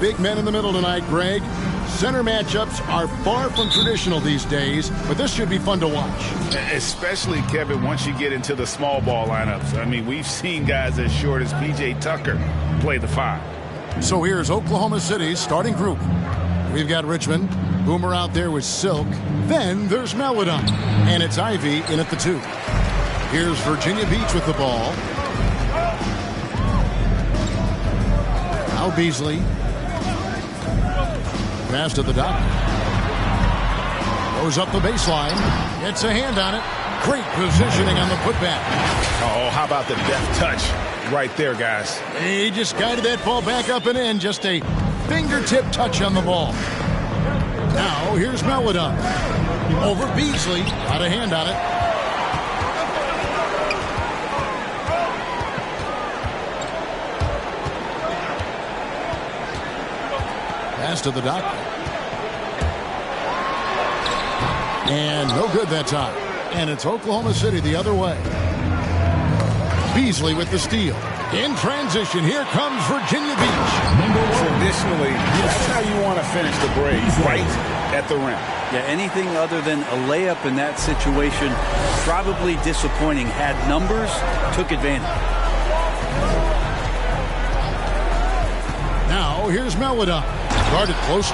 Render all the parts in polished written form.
big men in the middle tonight, Greg. Center matchups are far from traditional these days, but this should be fun to watch. Especially, Kevin, once you get into the small ball lineups. I mean, we've seen guys as short as P.J. Tucker play the 5. So here's Oklahoma City's starting group. We've got Richmond, Boomer out there with Silk. Then there's Meladon, and it's Ivy in at the 2. Here's Virginia Beach with the ball. Now Beasley. Pass to the doctor. Goes up the baseline. Gets a hand on it. Great positioning on the putback. Oh, how about the deft touch right there, guys? He just guided that ball back up and in. Just a fingertip touch on the ball. Now here's Meladon. Over Beasley. Got a hand on it. Pass to the doctor. And no good that time. And it's Oklahoma City the other way. Beasley with the steal. In transition, here comes Virginia Beach. Traditionally, that's how you want to finish the break, right at the rim. Yeah, anything other than a layup in that situation, probably disappointing. Had numbers, took advantage. Now, here's Meladon. Guarded close.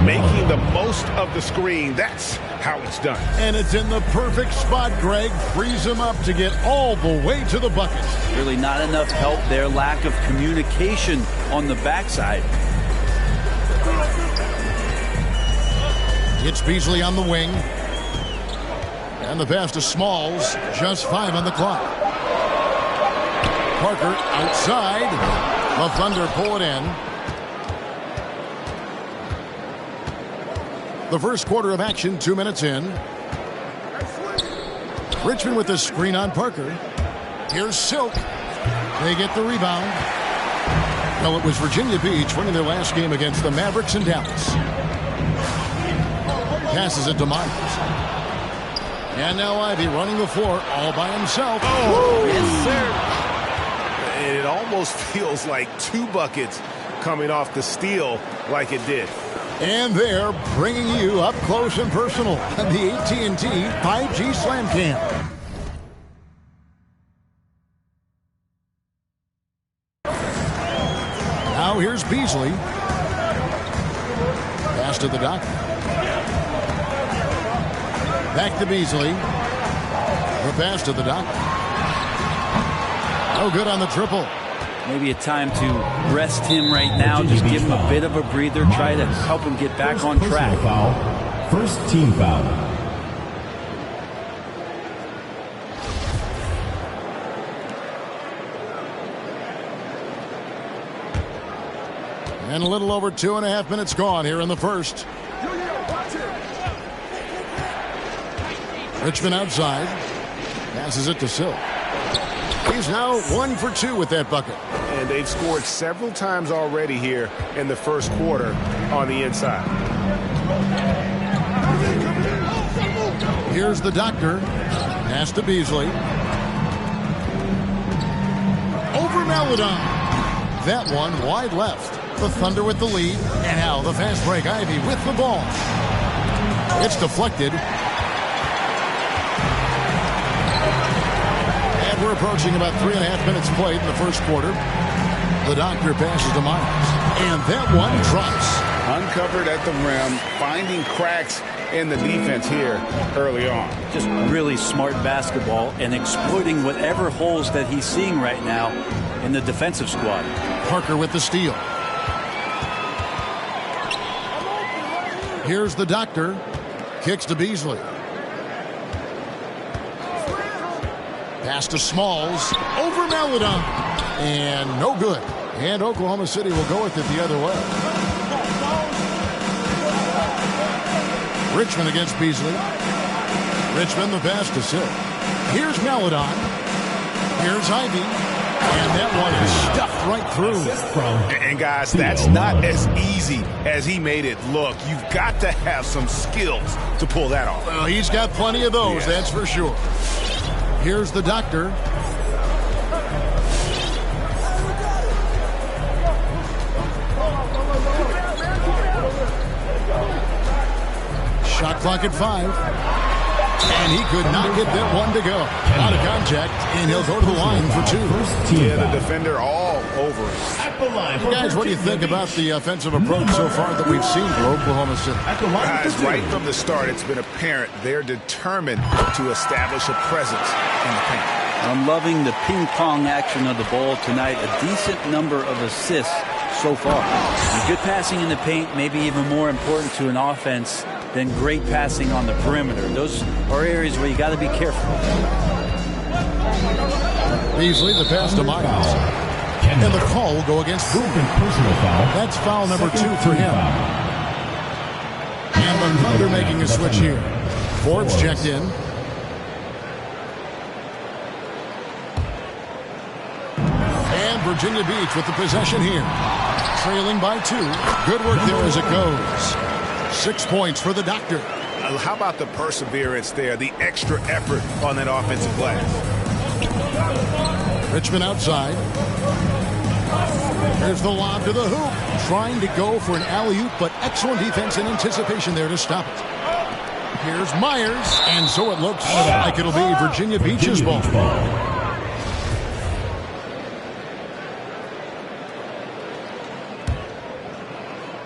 Making the most of the screen. That's how it's done. And it's in the perfect spot, Greg. Frees him up to get all the way to the bucket. Really not enough help there. Lack of communication on the backside. It's Beasley on the wing. And the pass to Smalls. Just 5 on the clock. Parker outside. The Thunder pull it in. The first quarter of action, 2 minutes in. Richmond with the screen on Parker. Here's Silk. They get the rebound. Well, it was Virginia Beach winning their last game against the Mavericks in Dallas. Passes it to Myers. And now Ivy running the floor all by himself. Oh, yes, sir. And it almost feels like 2 buckets coming off the steal like it did. And they're bringing you up close and personal on the AT&T 5G Slam Cam. Now here's Beasley. Pass to the doctor. Back to Beasley. The pass to the doctor. No good on the triple. Maybe a time to rest him right now. Just give him a bit of a breather. Try to help him get back on track. Foul. First team foul. And a little over 2.5 minutes gone here in the first. Richmond outside. Passes it to Silk. He's now 1 for 2 with that bucket. And they've scored several times already here in the first quarter on the inside. Here's the doctor. Pass to Beasley. Over Meladon. That one wide left. The Thunder with the lead. And now the fast break. Ivy with the ball. It's deflected. We're approaching about 3.5 minutes played in the first quarter. The doctor passes to Myers. And that one drops. Uncovered at the rim, finding cracks in the defense here early on. Just really smart basketball and exploiting whatever holes that he's seeing right now in the defensive squad. Parker with the steal. Here's the doctor. Kicks to Beasley. Pass to Smalls. Over Meladon. And no good. And Oklahoma City will go with it the other way. Richmond against Beasley. Richmond the pass to Silk. Here's Meladon. Here's Ivy. And that one is stuffed right through. And guys, that's not as easy as he made it look. You've got to have some skills to pull that off. Well, he's got plenty of those, that's for sure. Here's the doctor. Shot clock at 5. And he could not get that one to go. Out of contact, and he'll go to the line for 2. Yeah, the defender all over it. You guys, what do you think about the offensive approach so far that we've seen for Oklahoma City? Guys, right from the start, it's been apparent they're determined to establish a presence in the paint. I'm loving the ping-pong action of the ball tonight. A decent number of assists so far. And good passing in the paint, maybe even more important to an offense than great passing on the perimeter. Those are areas where you got to be careful. Beasley, the pass to Myers. And the call will go against Boomer. That's foul number 2 for him. And the Thunder making a switch here. Forbes checked in. And Virginia Beach with the possession here. Trailing by 2. Good work there as it goes. 6 points for the Doctor. How about the perseverance there, the extra effort on that offensive glass? Richmond outside. There's the lob to the hoop. Trying to go for an alley-oop, but excellent defense and anticipation there to stop it. Here's Myers, and so it looks like it'll be Virginia Beach's ball.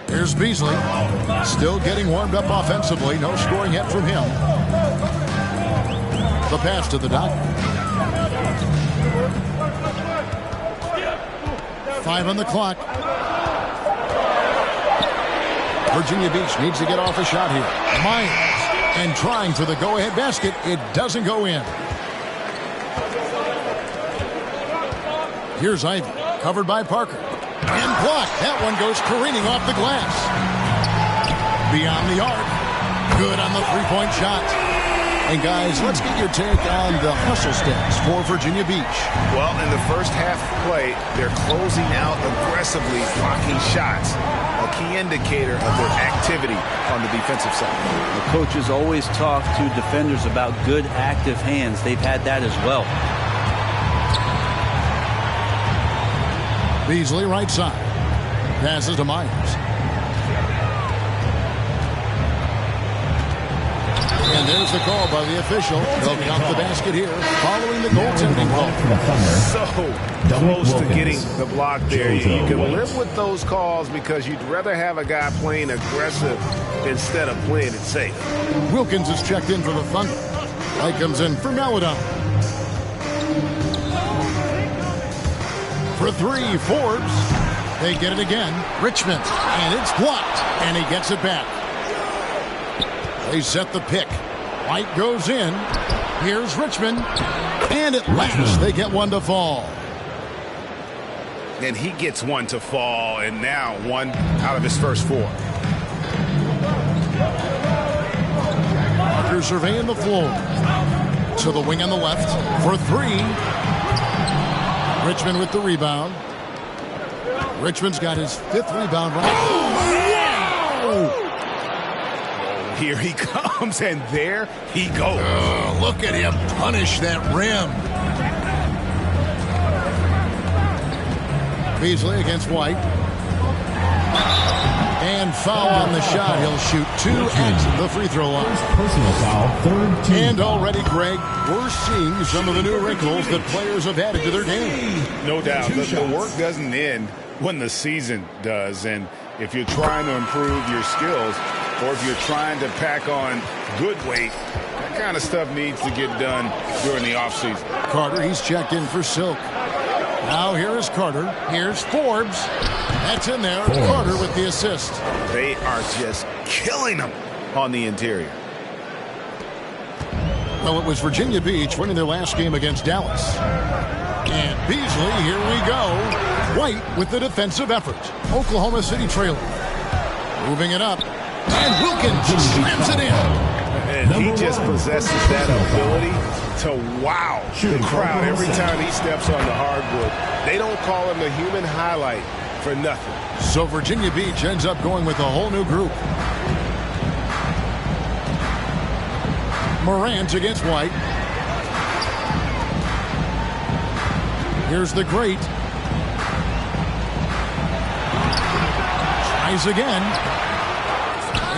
Here's Beasley. Still getting warmed up offensively. No scoring yet from him. The pass to the Doctor. 5 on the clock. Virginia Beach needs to get off a shot here. Myers. And trying for the go-ahead basket. It doesn't go in. Here's Ivy. Covered by Parker. And blocked. That one goes careening off the glass. Beyond the arc. Good on the three-point shot. And guys, let's get your take on the hustle stats for Virginia Beach. Well, in the first half play, they're closing out aggressively, blocking shots. A key indicator of their activity on the defensive side. The coaches always talk to defenders about good active hands. They've had that as well. Beasley right side. Passes to Myers. And there's the call by the official. They'll count the basket here following the goaltending call. So close to getting the block there. You can live with those calls because you'd rather have a guy playing aggressive instead of playing it safe. Wilkins is checked in for the Thunder. Light comes in for Maladon. For 3, Forbes. They get it again. Richmond. And it's blocked. And he gets it back. They set the pick. White goes in. Here's Richmond. And at last they get one to fall. And he gets one to fall. And now one out of his first 4. Parker surveying the floor. To the wing on the left. For 3. Richmond with the rebound. Richmond's got his 5th rebound. Oh, wow! Here he comes, and there he goes. Oh, look at him punish that rim. Beasley against White. And foul on the shot. He'll shoot 2 at the free throw line. Personal foul, 3rd team. And already, Greg, we're seeing some of the new wrinkles that players have added to their game. No doubt. The work doesn't end when the season does. And if you're trying to improve your skills, or if you're trying to pack on good weight, that kind of stuff needs to get done during the offseason. Carter, he's checked in for Silk. Now here is Carter. Here's Forbes. That's in there. Forbes. Carter with the assist. They are just killing them on the interior. Well, it was Virginia Beach winning their last game against Dallas. And Beasley, here we go. White with the defensive effort. Oklahoma City trailing. Moving it up. And Wilkins slams it in. And he just possesses that ability to wow the crowd every time he steps on the hardwood. They don't call him the human highlight for nothing. So Virginia Beach ends up going with a whole new group. Morant against White. Here's the great. Tries again.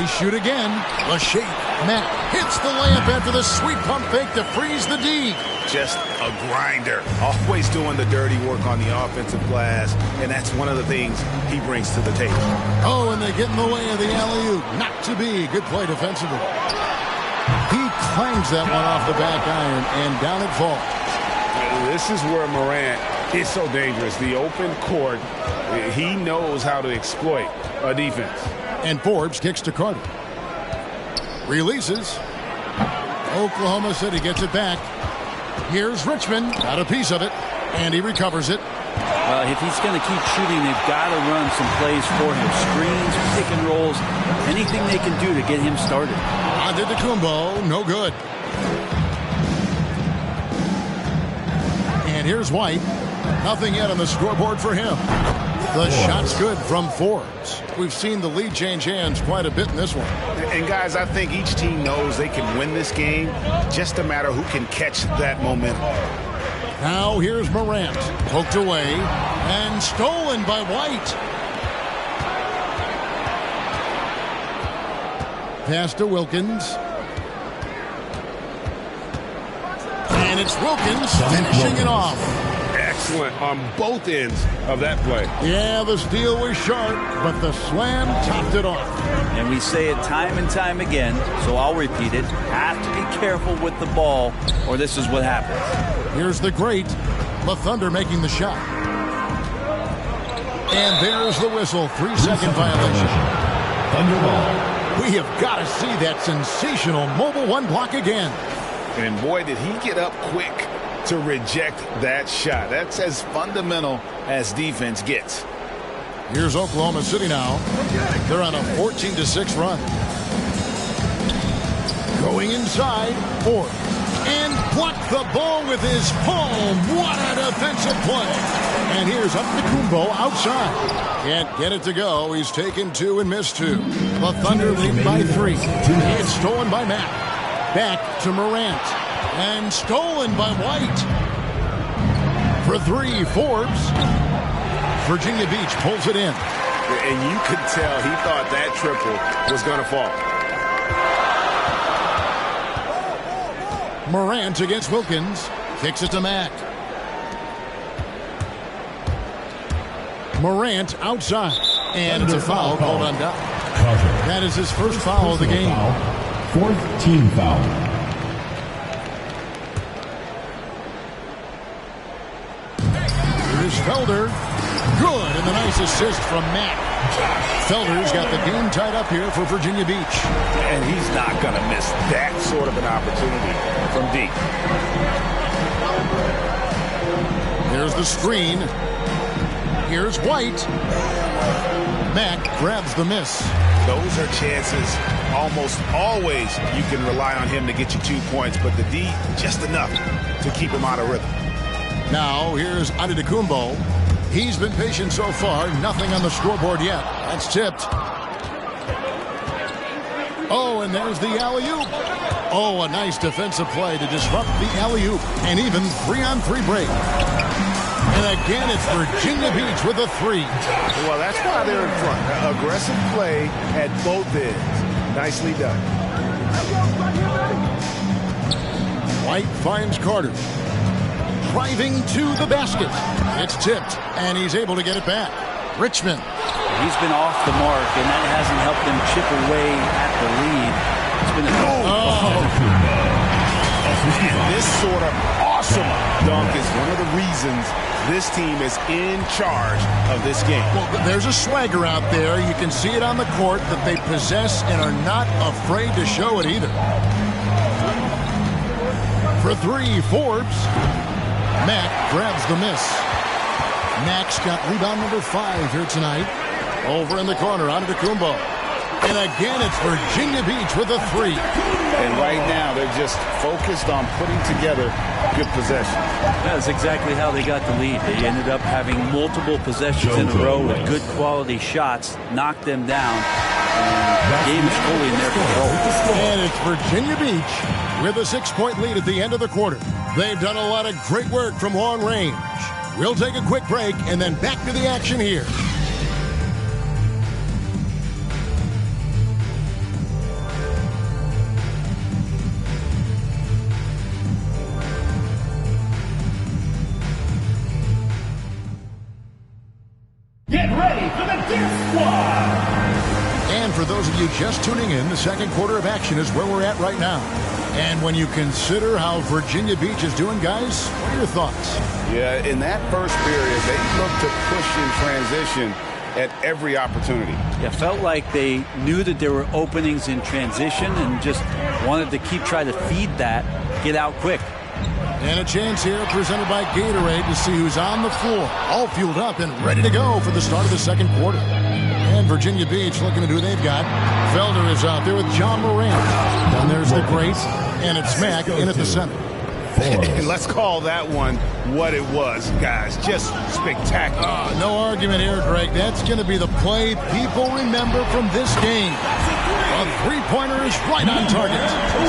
They shoot again. The shape. Matt hits the layup after the sweet pump fake to freeze the D. Just a grinder. Always doing the dirty work on the offensive glass, and that's one of the things he brings to the table. Oh, and they get in the way of the alley-oop. Not to be. Good play defensively. He clangs that one off the back iron, and down it falls. This is where Morant is so dangerous. The open court, he knows how to exploit a defense. And Forbes kicks to Carter. Releases. Oklahoma City gets it back. Here's Richmond. Got a piece of it. And he recovers it. Well, if he's going to keep shooting, they've got to run some plays for him. Screens, pick and rolls, anything they can do to get him started. Antetokounmpo, no good. And here's White. Nothing yet on the scoreboard for him. The shot's good from Forbes. We've seen the lead change hands quite a bit in this one. And guys, I think each team knows they can win this game. Just a matter who can catch that momentum. Now here's Morant. Poked away and stolen by White. Pass to Wilkins. And it's Wilkins finishing it off. Excellent on both ends of that play. Yeah, the steal was sharp, but the slam topped it off. And we say it time and time again, so I'll repeat it. Have to be careful with the ball, or this is what happens. Here's the great. The Thunder making the shot. And there's the whistle. 3-second violation. Thunder ball. We have got to see that sensational mobile one block again. And boy, did he get up quick to reject that shot. That's as fundamental as defense gets. Here's Oklahoma City now. They're on a 14-6 run. Going inside, Forbes. And blocked the ball with his palm. What a defensive play. And here's Antetokounmpo outside. Can't get it to go. He's taken two and missed two. The Thunder lead by 3. It's stolen by Matt. Back to Morant. And stolen by White. For 3, Forbes. Virginia Beach pulls it in. And you could tell he thought that triple was going to fall. Morant against Wilkins. Kicks it to Matt. Morant outside. And it's a foul called on Doc. That is his first foul of the game. Fourth team foul. Here's Felder. Good, and the nice assist from Matt. Felder's got the game tied up here for Virginia Beach. And he's not going to miss that sort of an opportunity from deep. Here's the screen. Here's White. Matt grabs the miss. Those are chances almost always you can rely on him to get you 2 points, but the D, just enough to keep him out of rhythm. Now, here's Antetokounmpo. He's been patient so far. Nothing on the scoreboard yet. That's tipped. Oh, and there's the alley-oop. Oh, a nice defensive play to disrupt the alley-oop. And even 3-on-3 break. And again, it's Virginia Beach with a 3. Well, that's why they're in front. Aggressive play at both ends. Nicely done. White finds Carter. Driving to the basket. It's tipped, and he's able to get it back. Richmond. He's been off the mark, and that hasn't helped them chip away at the lead. It's been And this sort of awesome dunk is one of the reasons this team is in charge of this game. Well, there's a swagger out there. You can see it on the court that they possess and are not afraid to show it either. For 3, Forbes. Mack grabs the miss. Mack's got rebound number 5 here tonight. Over in the corner, Antetokounmpo. And again, it's Virginia Beach with a 3. And right now, they're just focused on putting together good possessions. That's exactly how they got the lead. They ended up having multiple possessions in a row with good quality shots, knocked them down, and the game is fully in their control. And it's Virginia Beach with a 6-point lead at the end of the quarter. They've done a lot of great work from long range. We'll take a quick break and then back to the action here. And for those of you just tuning in, the second quarter of action is where we're at right now. And when you consider how Virginia Beach is doing, guys, what are your thoughts? Yeah, in that first period, they looked to push in transition at every opportunity. Yeah, felt like they knew that there were openings in transition and just wanted to keep trying to feed that, get out quick. And a chance here presented by Gatorade to see who's on the floor, all fueled up and ready to go for the start of the second quarter. And Virginia Beach looking at who they've got. Felder is out there with John Morant. And there's the great, and it's Mack in at the center. And let's call that one what it was, guys. Just spectacular. No argument here, Greg. That's going to be the play people remember from this game. A three-pointer is right on target.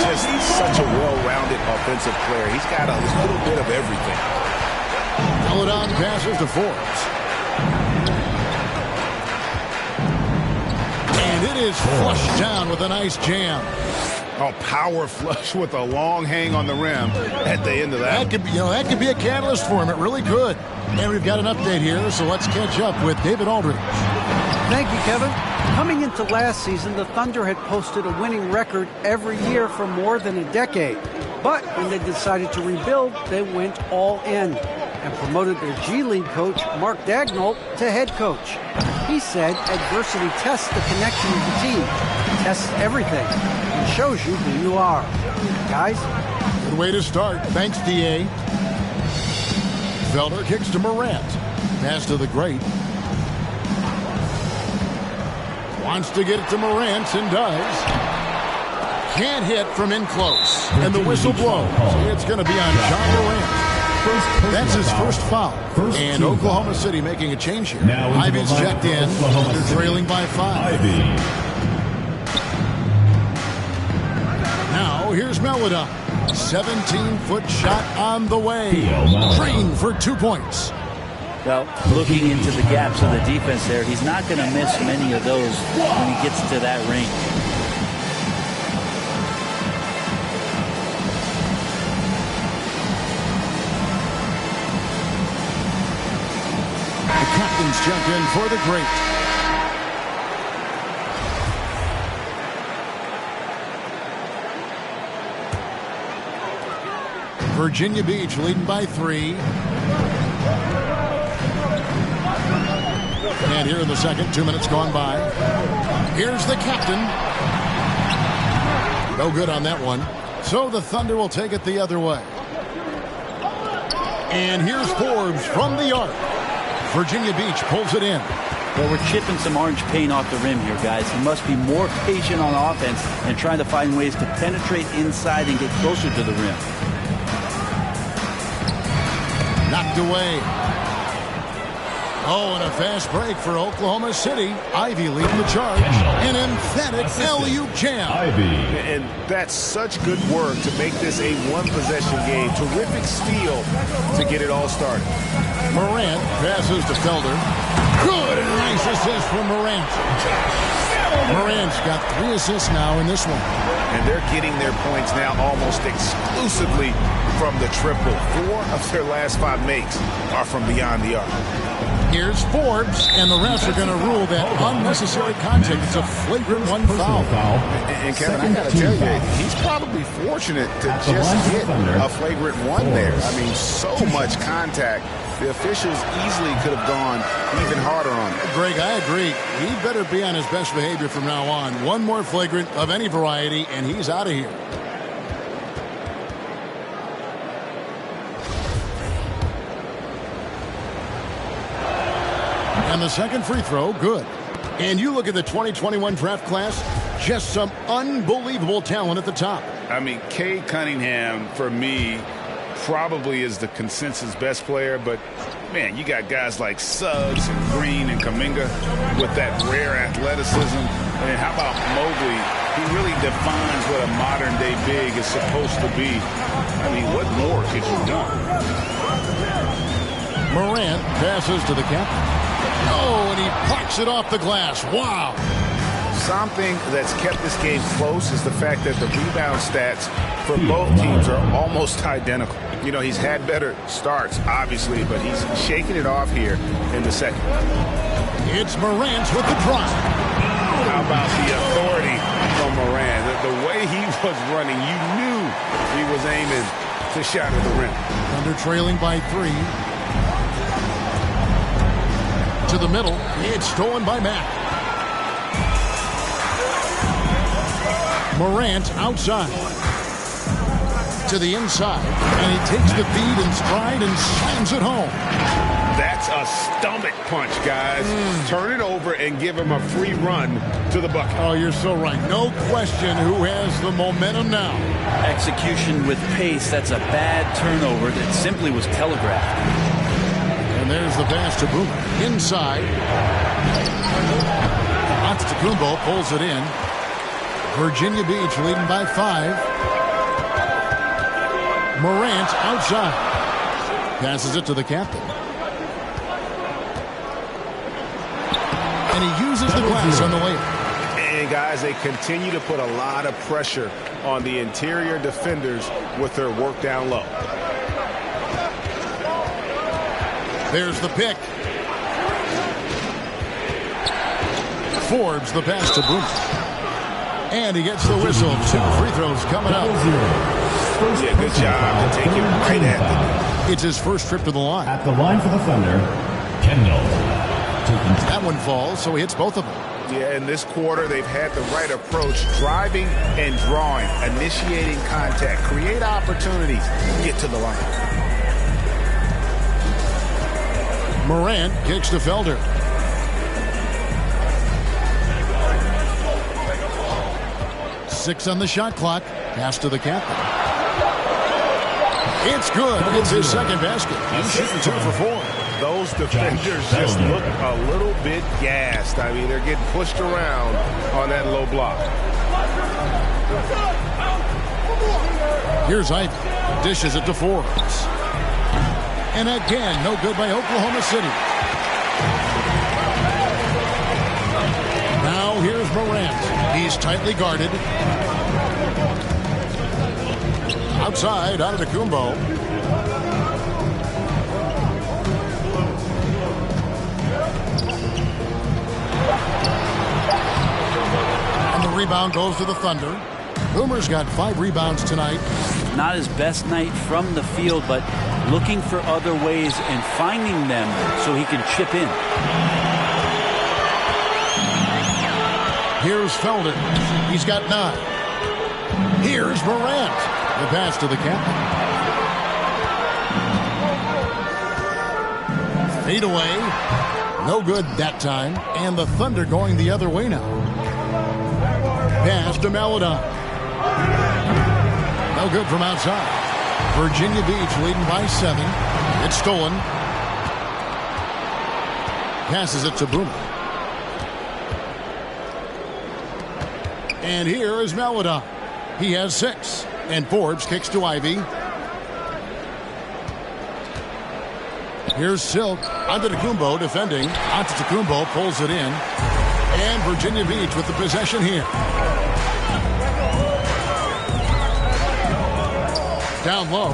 Just such a well-rounded offensive player. He's got a little bit of everything. Peloton passes to Forbes. And it is flushed down with a nice jam. A power flush with a long hang on the rim at the end of that. That could be a catalyst for him. It really could. And we've got an update here, so let's catch up with David Aldridge. Thank you, Kevin. Coming into last season, the Thunder had posted a winning record every year for more than a decade. But when they decided to rebuild, they went all in and promoted their G League coach, Mark Daigneault, to head coach. He said adversity tests the connection of the team, tests everything, and shows you who you are. Guys? Good way to start. Thanks, D.A. Felder kicks to Morant. Pass to the great. Wants to get it to Morant and does. Can't hit from in close. And the whistle blows. It's going to be on John Morant. That's his first foul. And Oklahoma City making a change here. Ivy's checked in. They're trailing by 5. Now here's Melodon. 17-foot shot on the way. Green for 2 points. Well, looking into the gaps of the defense there, he's not going to miss many of those when he gets to that range. The captain's checked in for the great. Virginia Beach leading by 3. And here in the second, 2 minutes gone by. Here's the captain. No good on that one. So the Thunder will take it the other way. And here's Forbes from the arc. Virginia Beach pulls it in. Well, we're chipping some orange paint off the rim here, guys. He must be more patient on offense and trying to find ways to penetrate inside and get closer to the rim. Knocked away. Oh, and a fast break for Oklahoma City. Ivy leading the charge. An emphatic alley-oop jam. And that's such good work to make this a one-possession game. Terrific steal to get it all started. Morant passes to Felder. Good and nice assist from Morant. Morant's got 3 assists now in this one. And they're getting their points now almost exclusively from the triple. 4 of their last 5 makes are from beyond the arc. Here's Forbes, and the refs are going to rule that unnecessary contact. It's a flagrant 1 foul. And Kevin, I got to tell you, he's probably fortunate to just get a flagrant 1 there. I mean, so much contact. The officials easily could have gone even harder on him. Greg, I agree. He better be on his best behavior from now on. One more flagrant of any variety, and he's out of here. And the second free throw, good. And you look at the 2021 draft class, just some unbelievable talent at the top. I mean, Cade Cunningham, for me, probably is the consensus best player, but man, you got guys like Suggs and Green and Kuminga with that rare athleticism. And how about Mobley? He really defines what a modern-day big is supposed to be. I mean, what more could you do? Morant passes to the captain. Oh, and he parks it off the glass. Wow. something that's kept this game close is the fact that the rebound stats for both teams are almost identical. You know, he's had better starts, obviously, but he's shaking it off here in the second. It's Morant with the drive. How about the authority from Morant? The way he was running, you knew he was aiming to shatter the rim. Thunder trailing by 3. To the middle. It's stolen by Mack. Morant outside. To the inside. And he takes the feed in stride and slams it home. That's a stomach punch, guys. Turn it over and give him a free run to the bucket. Oh, you're so right. No question who has the momentum now. Execution with pace. That's a bad turnover that simply was telegraphed. And there's the pass to Boomer. Inside. Antetokounmpo pulls it in. Virginia Beach leading by 5. Morant outside. Passes it to the captain. And he uses the glass on the layup. And guys, they continue to put a lot of pressure on the interior defenders with their work down low. There's the pick. Forbes the pass to Boomer. And he gets the whistle. 2 free throws coming up. Yeah, good job to take it right at the net. It's his first trip to the line. At the line for the Thunder, Kendall. That one falls, so he hits both of them. Yeah, in this quarter, they've had the right approach, driving and drawing, initiating contact, create opportunities, get to the line. Morant kicks to Felder. Six on the shot clock. Pass to the captain. It's good. It's his second basket. He's shooting 2 for 4. Those defenders just look a little bit gassed. I mean, they're getting pushed around on that low block. Here's Ivy. Dishes it to Forbes. And again, no good by Oklahoma City. Now here's Morant. He's tightly guarded. Outside, Antetokounmpo. And the rebound goes to the Thunder. Boomer's got 5 rebounds tonight. Not his best night from the field, but looking for other ways and finding them so he can chip in. Here's Felder. He's got 9. Here's Morant. The pass to the captain. Fade away. No good that time. And the Thunder going the other way now. Pass to Maladon. No good from outside. Virginia Beach leading by 7. It's stolen. Passes it to Boomer. And here is Maladon. He has 6. And Forbes kicks to Ivy. Here's Silk. Antetokounmpo defending. Antetokounmpo pulls it in. And Virginia Beach with the possession here. Down low.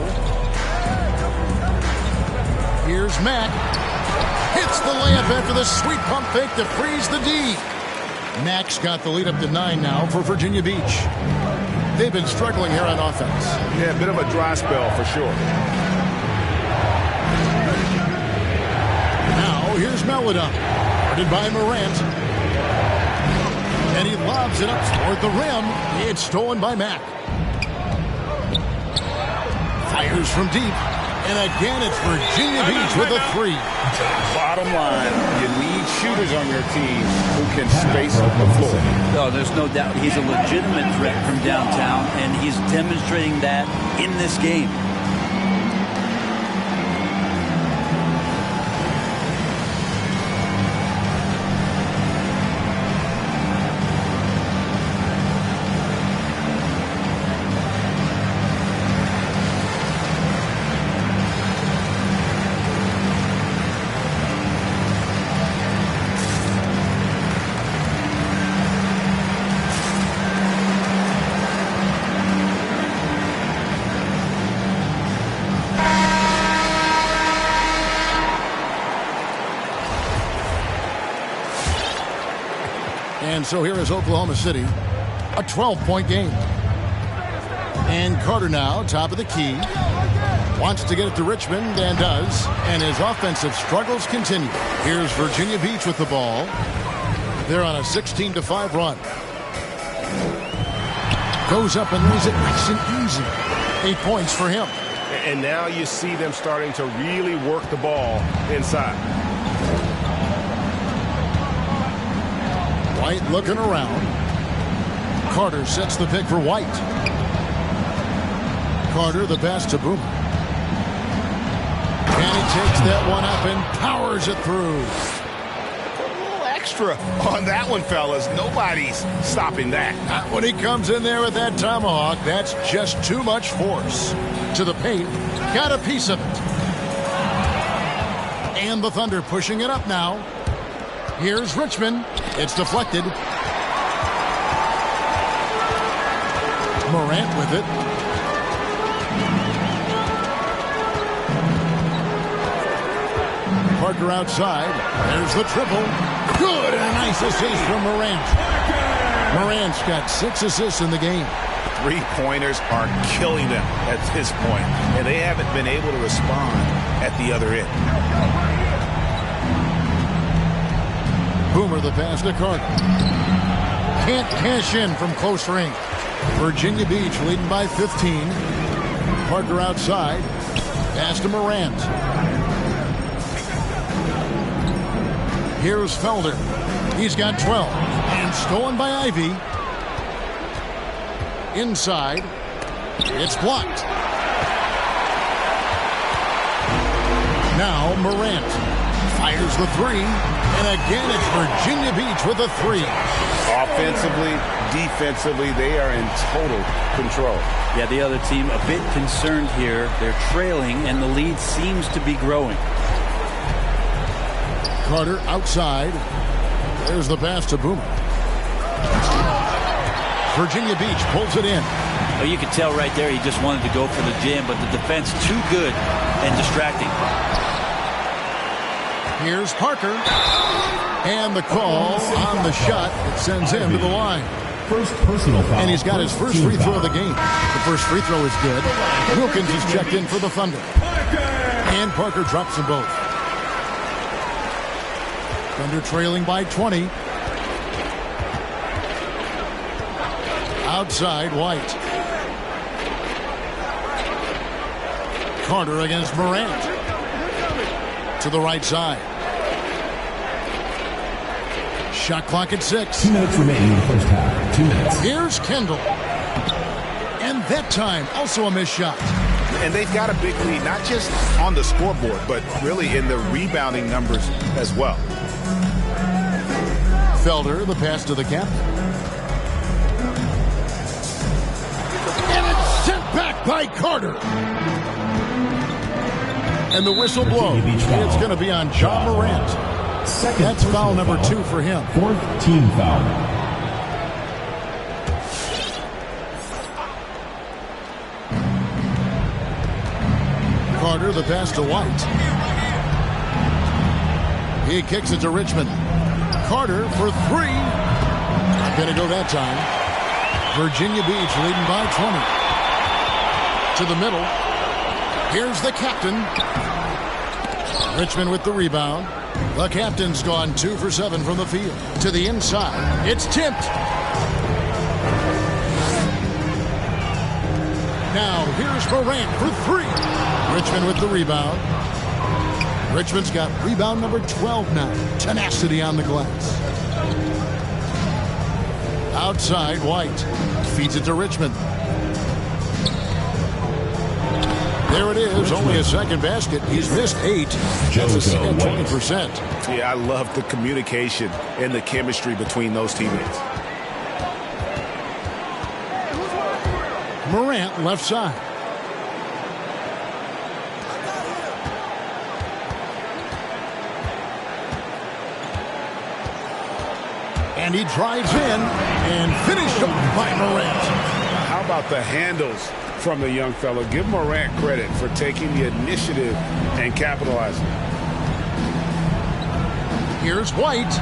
Here's Mack. Hits the layup after the sweet pump fake to freeze the D. Mack's got the lead up to 9 now for Virginia Beach. They've been struggling here on offense. Yeah, a bit of a dry spell for sure. Now here's Maladon. Guarded by Morant. And he lobs it up toward the rim. It's stolen by Mack. Fires from deep. And again, it's Virginia Beach with a 3. Bottom line, you need shooters on your team who can space the floor. No, there's no doubt he's a legitimate threat from downtown, and he's demonstrating that in this game. And so here is Oklahoma City, a 12-point game. And Carter now, top of the key. Wants to get it to Richmond, and does. And his offensive struggles continue. Here's Virginia Beach with the ball. They're on a 16-5 run. Goes up and lays it nice and easy. 8 points for him. And now you see them starting to really work the ball inside. White looking around. Carter sets the pick for White. Carter, the pass to Boomer. And he takes that one up and powers it through. A little extra on that one, fellas. Nobody's stopping that. Not when he comes in there with that tomahawk. That's just too much force. To the paint. Got a piece of it. And the Thunder pushing it up now. Here's Richmond. It's deflected. Morant with it. Parker outside. There's the triple. Good, and a nice assist from Morant. Morant's got 6 assists in the game. Three-pointers are killing them at this point, and they haven't been able to respond at the other end. Boomer the pass to Carter. Can't cash in from close range. Virginia Beach leading by 15. Parker outside. Pass to Morant. Here's Felder. He's got 12. And stolen by Ivy. Inside. It's blocked. Now Morant fires the three. And again, it's Virginia Beach with a three. Offensively, defensively, they are in total control. Yeah, the other team a bit concerned here. They're trailing, and the lead seems to be growing. Carter outside. There's the pass to Boomer. Virginia Beach pulls it in. Oh, you could tell right there he just wanted to go for the jam, but the defense too good and distracting. Here's Parker. And the call on the shot. It sends him to the line. First personal foul. And he's got his first free throw of the game. The first free throw is good. Wilkins is checked in for the Thunder. And Parker drops them both. Thunder trailing by 20. Outside, White. Carter against Morant. To the right side. Shot clock at 6. 2 minutes remaining in the first half. 2 minutes. Here's Kendall. And that time, also a missed shot. And they've got a big lead, not just on the scoreboard, but really in the rebounding numbers as well. Felder, the pass to the captain. And it's sent back by Carter. And the whistle blows. It's going to be on John Morant. That's foul number 2 for him. 4th team foul. Carter, the pass to White. He kicks it to Richmond. Carter for 3. Not going to go that time. Virginia Beach leading by 20. To the middle. Here's the captain. Richmond with the rebound. The captain's gone 2 for 7 from the field. To the inside. It's tipped. Now here's Morant for 3. Richmond with the rebound. Richmond's got rebound number 12 now. Tenacity on the glass. Outside, White. Feeds it to Richmond. There it is. Only a second basket. He's missed 8. That's a 20%. Yeah, I love the communication and the chemistry between those teammates. Morant left side. And he drives in and finished off by Morant. How about the handles from the young fellow? Give Morant credit for taking the initiative and capitalizing. Here's White.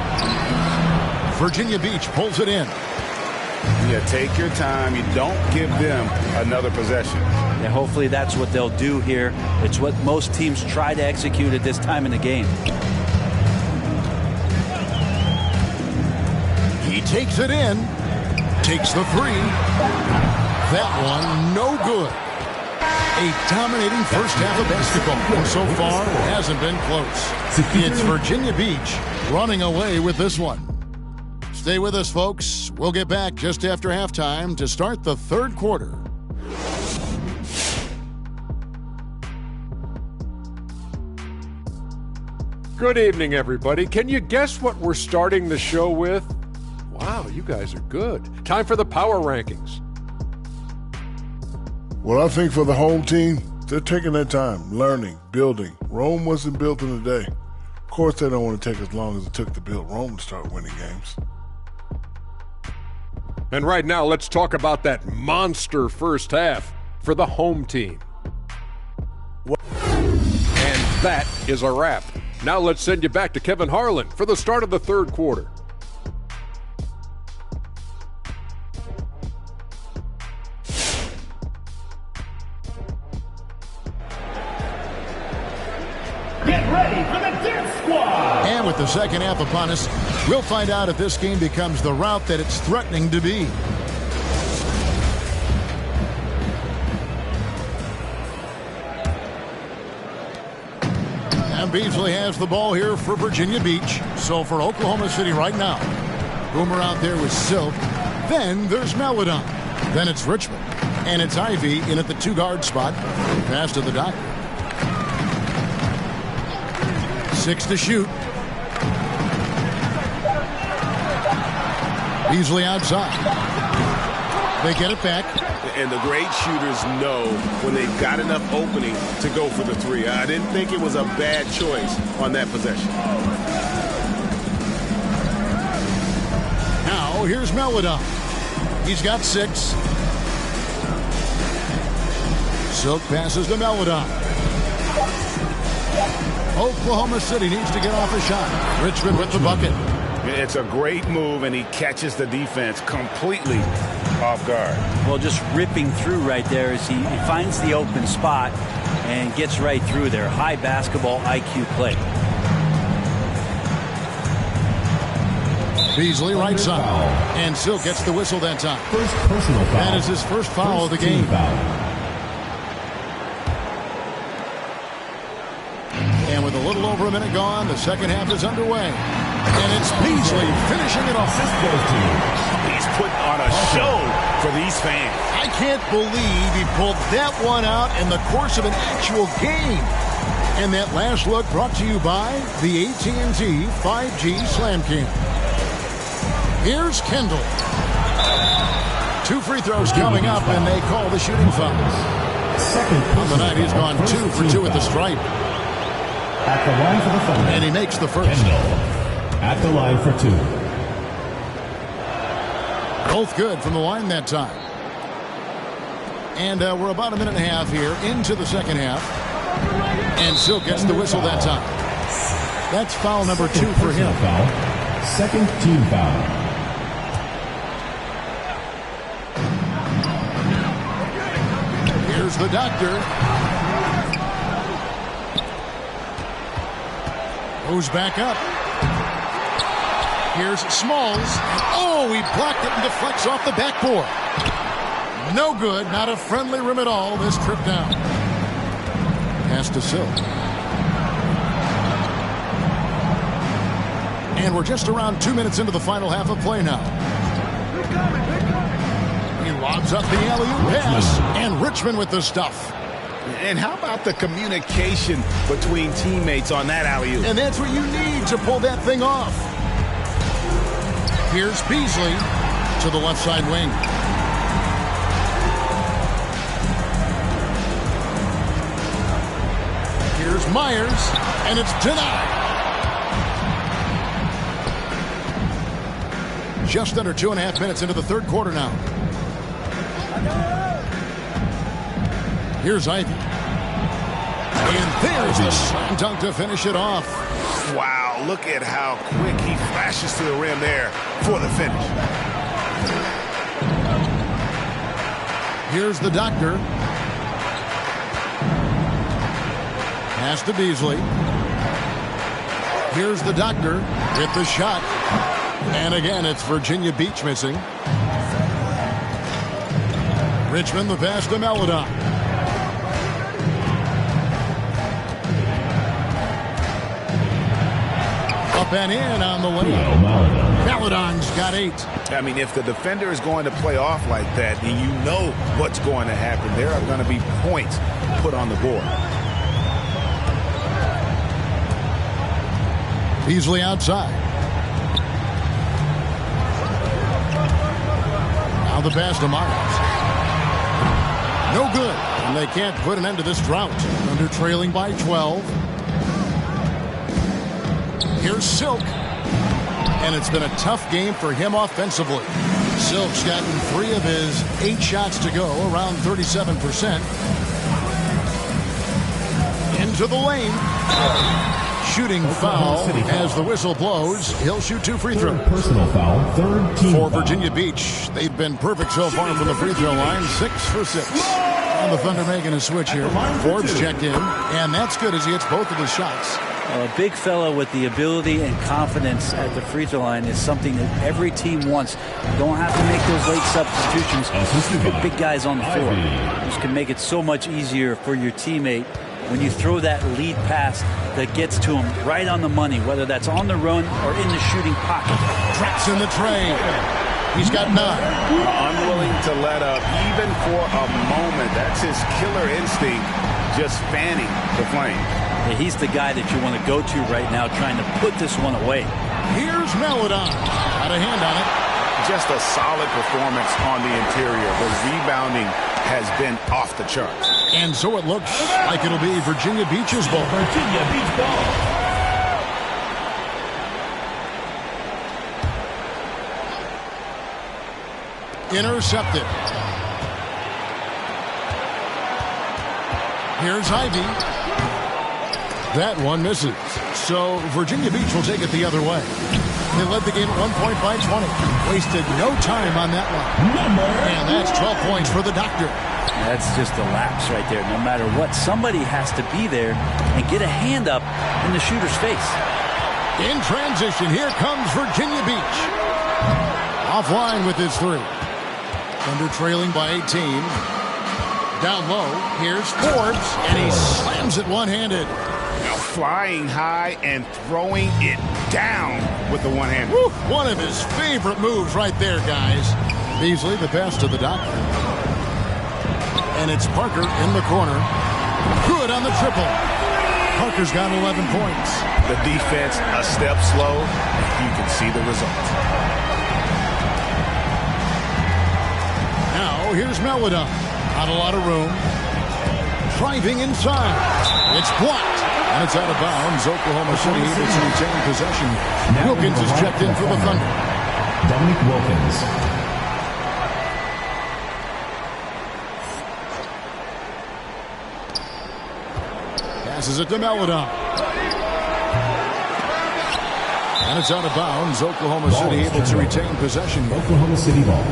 Virginia Beach pulls it in. Yeah, take your time. You don't give them another possession. Yeah, hopefully that's what they'll do here. It's what most teams try to execute at this time in the game. He takes it in. Takes the three. That one, no good. A dominating first half of basketball. And so far, it hasn't been close. It's Virginia Beach running away with this one. Stay with us, folks. We'll get back just after halftime to start the third quarter. Good evening, everybody. Can you guess what we're starting the show with? Wow, you guys are good. Time for the power rankings. Well, I think for the home team, they're taking their time, learning, building. Rome wasn't built in a day. Of course, they don't want to take as long as it took to build Rome to start winning games. And right now, let's talk about that monster first half for the home team. And that is a wrap. Now let's send you back to Kevin Harlan for the start of the third quarter. Get ready for the Death Squad! And with the second half upon us, we'll find out if this game becomes the route that it's threatening to be. And Beasley has the ball here for Virginia Beach. So for Oklahoma City right now, Boomer out there with Silk. Then there's Melodon. Then it's Richmond. And it's Ivy in at the two-guard spot. Pass to the doctor. 6 to shoot. Beasley outside. They get it back. And the great shooters know when they've got enough opening to go for the three. I didn't think it was a bad choice on that possession. Now here's Melodon. He's got 6. Silk passes to Melodon. Oklahoma City needs to get off a shot. Richmond with the bucket. It's a great move, and he catches the defense completely off guard. Well, just ripping through right there as he finds the open spot and gets right through there. High basketball IQ play. Beasley right side. And Silk gets the whistle that time. First personal foul. That is his first foul of the game. And with a little over a minute gone, the second half is underway. And it's Beasley finishing it off. He's putting on a show for these fans. I can't believe he pulled that one out in the course of an actual game. And that last look brought to you by the AT&T 5G Slam Cam. Here's Kendall. 2 free throws coming up, and they call the shooting foul. On the night, he's gone 2 for 2 at the stripe. At the line for the Thunder. And he makes the first. Kendall. At the line for 2. Both good from the line that time. And we're about a minute and a half here into the second half. And Silk gets the whistle that time. That's foul number 2 for him. Foul. Second team foul. Here's the doctor. Goes back up. Here's Smalls. Oh, he blocked it and deflects off the backboard. No good. Not a friendly rim at all this trip down. Pass to Silk. And we're just around 2 minutes into the final half of play now. He lobs up the alley-oop pass. And Richmond with the stuff. And how about the communication between teammates on that alley-oop? And that's what you need to pull that thing off. Here's Beasley to the left side wing. Here's Myers, and it's denied. Just under 2.5 minutes into the third quarter now. Here's Ivy. And There's the slam dunk to finish it off. Wow, look at how quick he flashes to the rim there for the finish. Here's the doctor. Pass to Beasley. Here's the doctor with the shot. And again, it's Virginia Beach missing. Richmond, the pass to Meladon. Up and in on the way. Meladon's got 8. I mean, if the defender is going to play off like that, and you know what's going to happen, there are going to be points put on the board. Beasley outside. Now the pass to Miles. No good. And they can't put an end to this drought. Under trailing by 12. Here's Silk. And it's been a tough game for him offensively. Silk's gotten 3 of his 8 shots to go, around 37%. Into the lane. Shooting foul as the whistle blows. He'll shoot 2 free throws. Personal foul, third team For foul. Virginia Beach, they've been perfect so far from the free throw line. 6 for 6. And the Thunder making a switch here. Forbes checked in, and that's good as he hits both of his shots. Well, a big fella with the ability and confidence at the free throw line is something that every team wants. You don't have to make those late substitutions. Put big guys on the floor. This can make it so much easier for your teammate when you throw that lead pass that gets to him right on the money, whether that's on the run or in the shooting pocket. Tracks in the tray. He's got 9. Unwilling to let up even for a moment. That's his killer instinct, just fanning the flame. Yeah, he's the guy that you want to go to right now, trying to put this one away. Here's Meladon. Got a hand on it. Just a solid performance on the interior. The rebounding has been off the charts. And so it looks like it'll be Virginia Beach's ball. Virginia Beach ball. Intercepted. Here's Ivy. That one misses. So Virginia Beach will take it the other way. They led the game at 1 point by 20. Wasted no time on that one. And that's 12 points for the doctor. That's just a lapse right there. No matter what, somebody has to be there and get a hand up in the shooter's face. In transition, here comes Virginia Beach. Offline with his 3. Under trailing by 18. Down low, here's Forbes, and he slams it one-handed. Flying high and throwing it down with the one hand. One of his favorite moves right there, guys. Beasley, the pass to the doctor. And it's Parker in the corner. Good on the triple. Parker's got 11 points. The defense a step slow. You can see the result. Now here's Meladon. Not a lot of room. Driving inside. It's blocked. And it's out of bounds. Oklahoma City able to retain possession. Wilkins is checked in for the Thunder. Dominic Wilkins. Passes it to Meladon. And it's out of bounds. Oklahoma City able to retain possession. Oklahoma City ball.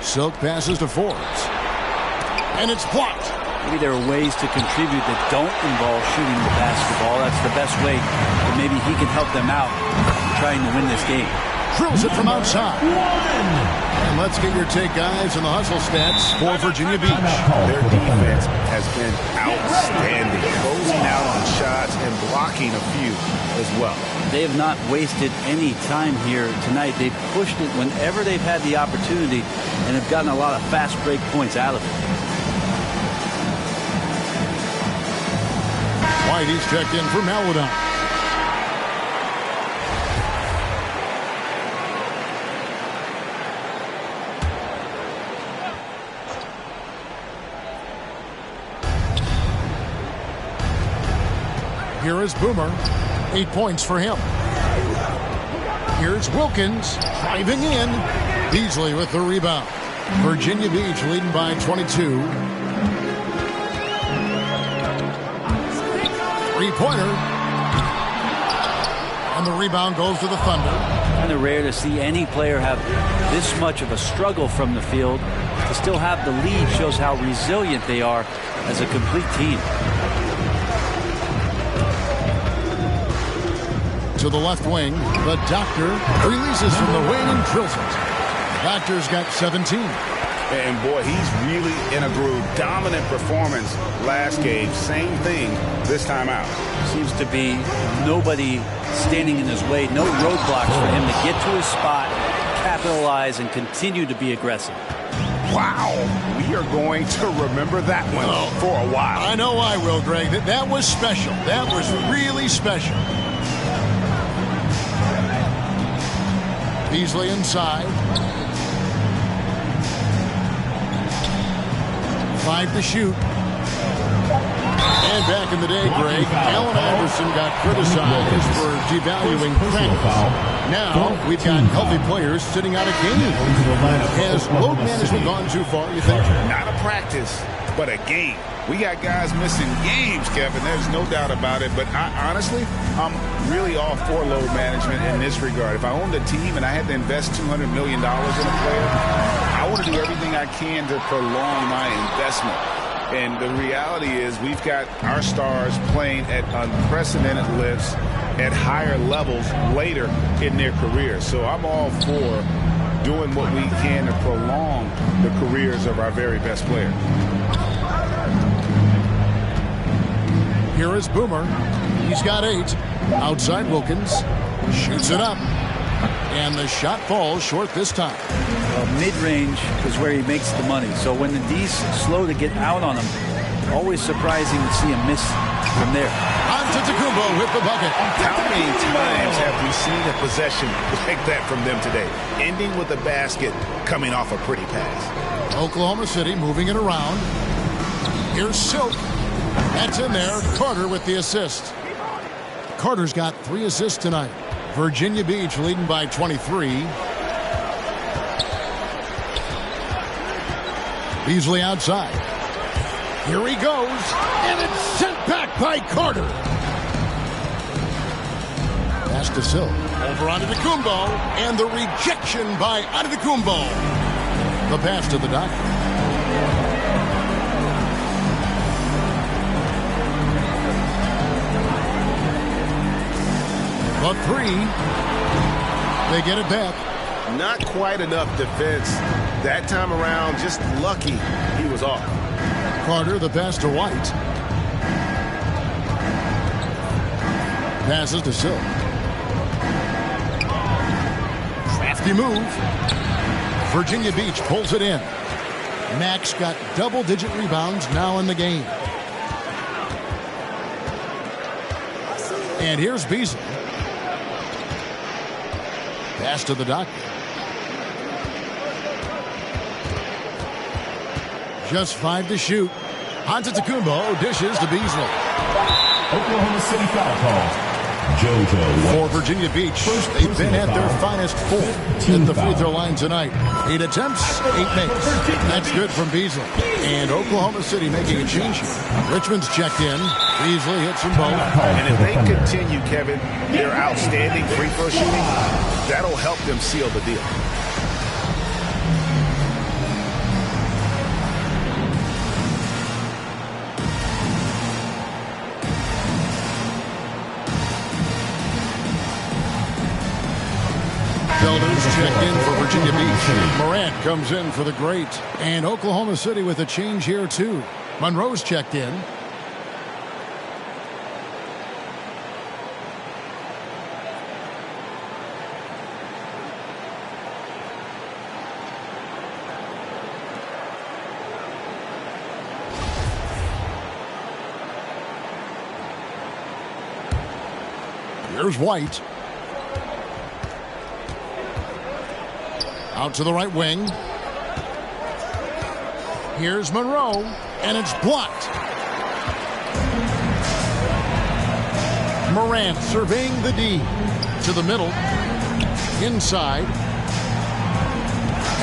Silk passes to Forbes. And it's blocked. Maybe there are ways to contribute that don't involve shooting the basketball. That's the best way that maybe he can help them out trying to win this game. Drills it from outside. And let's get your take, guys, on the hustle stats for Virginia Beach. Their defense has been outstanding, closing out on shots and blocking a few as well. They have not wasted any time here tonight. They've pushed it whenever they've had the opportunity and have gotten a lot of fast break points out of it. Whitey's checked in for Meladon. Here is Boomer. 8 points for him. Here's Wilkins driving in. Beasley with the rebound. Virginia Beach leading by 22. Three-pointer. And the rebound goes to the Thunder. Kind of rare to see any player have this much of a struggle from the field. To still have the lead shows how resilient they are as a complete team. To the left wing, the Doctor releases from the wing and drills it. The Doctor's got 17. And boy, he's really in a groove. Dominant performance last game. Same thing this time out. Seems to be nobody standing in his way. No roadblocks for him to get to his spot, capitalize, and continue to be aggressive. Wow. We are going to remember that one for a while. I know I will, Greg. That was special. That was really special. Beasley inside. 5 to shoot. And back in the day, Greg, Allen Iverson got criticized for devaluing practice. Now we've got healthy players sitting out of games. Has load management gone too far, you think? Not a practice, but a game. We got guys missing games, Kevin. There's no doubt about it. But honestly, I'm really all for load management in this regard. If I owned a team and I had to invest $200 million in a player, I want to do everything I can to prolong my investment. And the reality is we've got our stars playing at unprecedented lifts at higher levels later in their careers. So I'm all for doing what we can to prolong the careers of our very best players. Here is Boomer. He's got 8. Outside Wilkins. Shoots it up. And the shot falls short this time. Well, mid-range is where he makes the money. So when the D's slow to get out on him, always surprising to see him miss from there. Antetokounmpo with the bucket. How many times have we seen a possession like that from them today? Ending with a basket, coming off a pretty pass. Oklahoma City moving it around. Here's Silk. That's in there. Carter with the assist. Carter's got 3 assists tonight. Virginia Beach leading by 23. Beasley outside. Here he goes. And it's sent back by Carter. Pass to Silk. Over Antetokounmpo. And the rejection by Antetokounmpo. The pass to the Doctor. The 3. They get it back. Not quite enough defense. That time around, just lucky he was off. Carter, the pass to White. Passes to Silk. Crafty move. Virginia Beach pulls it in. Max got double-digit rebounds now in the game. And here's Beasley. Pass to the Doctor. Just 5 to shoot. Antetokounmpo dishes to Beasley. Oklahoma City foul call. JoJo For Virginia Beach, they've been at their finest 4 at the free throw line tonight. 8 attempts, 8 makes. That's good from Beasley. And Oklahoma City making a change here. Richmond's checked in. Beasley hits them both. And if they continue, Kevin, their outstanding free throw shooting, that'll help them seal the deal. Builders checked in for Virginia Beach. Morant comes in for the Great. And Oklahoma City with a change here, too. Monroe's checked in. Here's White. Out to the right wing. Here's Monroe, and it's blocked. Morant surveying the D. To the middle. Inside.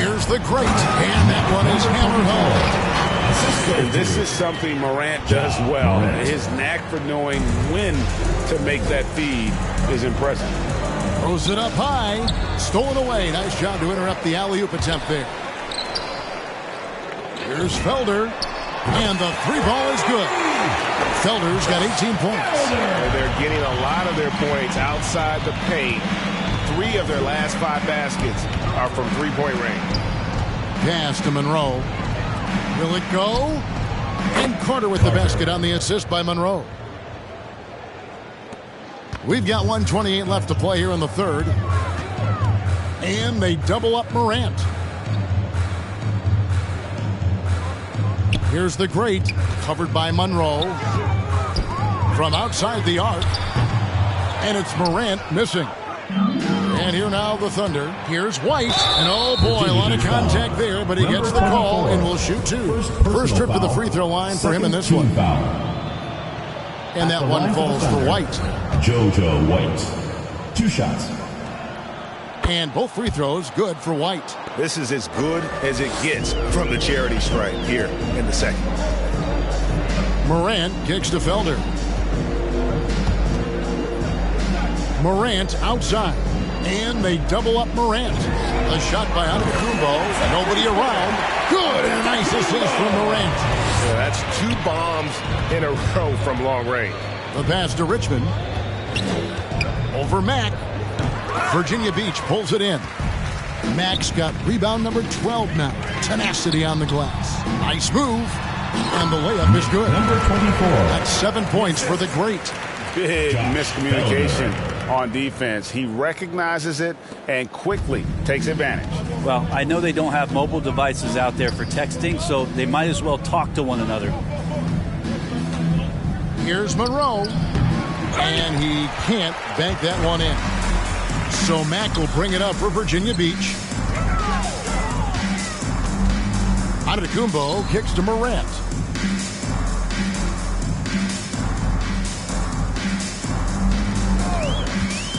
Here's the great, and that one is hammered home. And this is something Morant does well. His knack for knowing when to make that feed is impressive. Throws it up high. Stolen away. Nice job to interrupt the alley-oop attempt there. Here's Felder. And the three ball is good. Felder's got 18 points. They're getting a lot of their points outside the paint. 3 of their last 5 baskets are from three-point range. Pass to Monroe. Will it go? And Carter with the basket on the assist by Monroe. We've got 1:28 left to play here in the third. And they double up Morant. Here's the great, covered by Monroe. From outside the arc. And it's Morant missing. And here now the Thunder. Here's White. And oh boy, a lot of contact there, but he gets the call and will shoot 2. First trip to the free throw line for him in this one. And that one falls for White. JoJo White. 2 shots. And both free throws good for White. This is as good as it gets from the charity stripe here in the second. Morant kicks to Felder. Morant outside. And they double up Morant. A shot by Antetokounmpo. Nobody around. Good. And a nice assist from Morant. Yeah, that's 2 bombs in a row from long range. The pass to Richmond. Over Mack. Virginia Beach pulls it in. Mack's got rebound number 12 now. Tenacity on the glass. Nice move. And the layup is good. Number 24. That's 7 points for the great. Big miscommunication on defense. He recognizes it and quickly takes advantage. Well, I know they don't have mobile devices out there for texting, so they might as well talk to one another. Here's Monroe. And he can't bank that one in. So Mack will bring it up for Virginia Beach. Antetokounmpo kicks to Morant.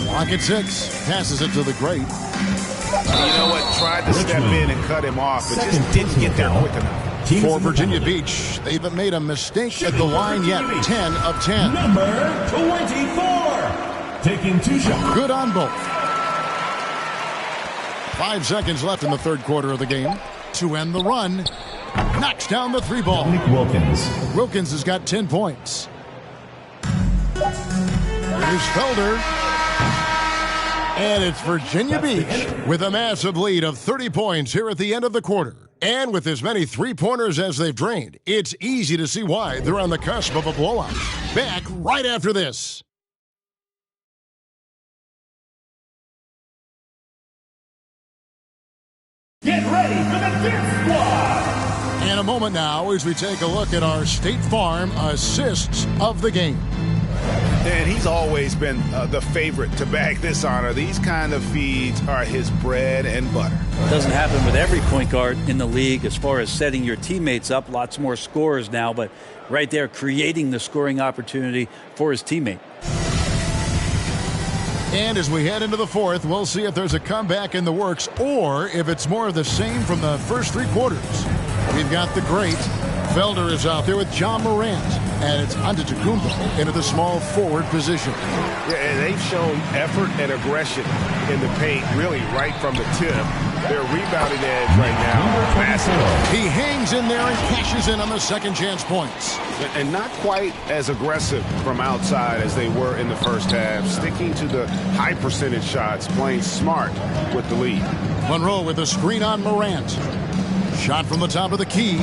Clock at 6. Passes it to the great. You know what? Tried to step in and cut him off, but just didn't get there quick enough. For Virginia Beach, they haven't made a mistake at the line yet. 10 of 10. Number 24. Taking 2 shots. Good on both. 5 seconds left in the third quarter of the game. To end the run. Knocks down the 3 ball. Nick Wilkins. Wilkins has got 10 points. Here's Felder. And it's Virginia Beach with a massive lead of 30 points here at the end of the quarter. And with as many three-pointers as they've drained, it's easy to see why they're on the cusp of a blowout. Back right after this. Get ready for the Fifth Squad. In a moment now as we take a look at our State Farm assists of the game. And he's always been the favorite to bag this honor. These kind of feeds are his bread and butter. Doesn't happen with every point guard in the league as far as setting your teammates up. Lots more scorers now, but right there creating the scoring opportunity for his teammate. And as we head into the fourth, we'll see if there's a comeback in the works or if it's more of the same from the first 3 quarters. We've got the great. Felder is out there with John Morant, and it's Antetokounmpo into the small forward position. Yeah, and they've shown effort and aggression in the paint, really right from the tip. Their rebounding edge right now, massive. He hangs in there and cashes in on the second chance points. And not quite as aggressive from outside as they were in the first half, sticking to the high percentage shots, playing smart with the lead. Monroe with a screen on Morant. Shot from the top of the key.